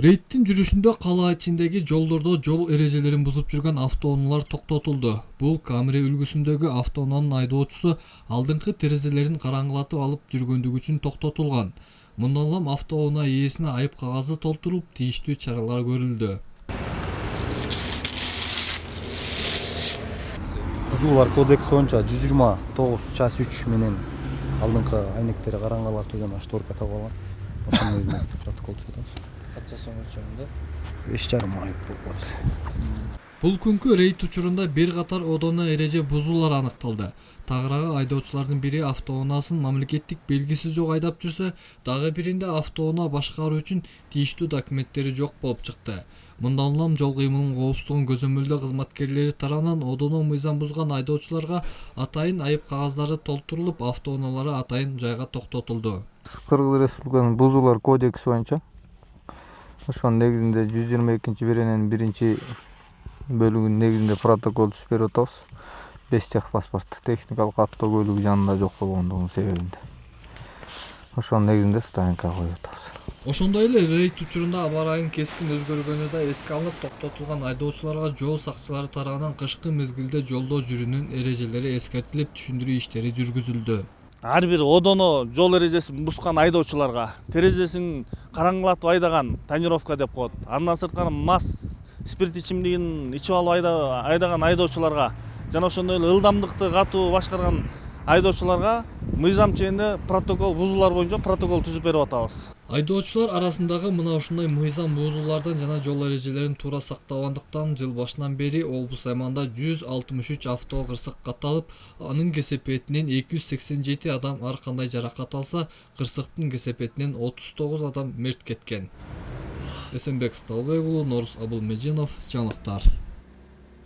Рейдтин жүрүшүндө кала ичиндеги жолдордо жол эрежелерин бузуп жүргөн автоунаалар токтотулду. Бул Камри үлгүсүндөгү автоунаанын айдоочусу алдыңкы терезелерин караңгылатып алып жүргөндүгү үчүн токтотулган. Мындан улам автоунаа ээсине айып кагазы толтурулуп, тийиштүү чаралар көрүлдү. Бузуулар кодекси боюнча 129/3 менен алдыңкы айнектери караңгылатуу жана шторка тагып алган. Ошонун өзүнө протокол түзүп атабыз. Кача сом өлчөмүндө? 5,5 айып болот. Бул күнкү рейд учурунда бир катар одоно эреже бузуулар аныкталды. Тагыраагы айдоочулардын бири автоунаасын мамлекеттик белгиси жок айдап жүрсө, дагы биринде автоунаа башкаруу үчүн тийиштүү документтери жок болуп чыкты. Мындан улам жол кыймылынын коопсуздугун көзөмөлдөө кызматкерлери тарабынан одоно мыйзам бузган айдоочуларга атайын айып кагаздары толтурулуп, автоунаалары атайын жайга токтотулду. Кыргыз Республикасынын бузуулар кодекси боюнча ошонун негизинде 122-берененин 1-бөлүгүнүн негизинде протокол түзүп берип атабыз. 5 техпаспорт техникалык каттоо көлүгү жанында жок болгондугунун себебинде. Ошонун негизинде стоянкага коюп атабыз. Ошондой эле рейд учурунда аба ырайынын кескин өзгөргөнү да эске алынып, токтотулган айдоочуларга жол сакчылары тарабынан кышкы мезгилде жолдо жүрүүнүн эрежелери эскертилип, түшүндүрүү иштери жүргүзүлдү. Ар бир одоно жол эрежесин бускан айдоочуларга терезесин караңгылатып айдаган тонировка деп коет. Андан сырткары мас спирт ичимдигин ичип алып айдаган айдоочуларга жана ошондой эле ылдамдыкты катуу башкарган айдоочуларга мыйзам чегинде протокол бузуулар боюнча протокол түзүп берип атабыз. Айдоочулар арасындагы мына ушундай мыйзам бузуулардан жана жол эрежелерин туура сактабагандыктан жыл башынан бери облус аймагында 163 авто кырсык катталып, анын кесепетинен 287 адам ар кандай жаракат алса, кырсыктын кесепетинен 39 адам мерт кеткен. Эсенбек Сталбек уулу, Норус Абылмежинов, жаңылыктар.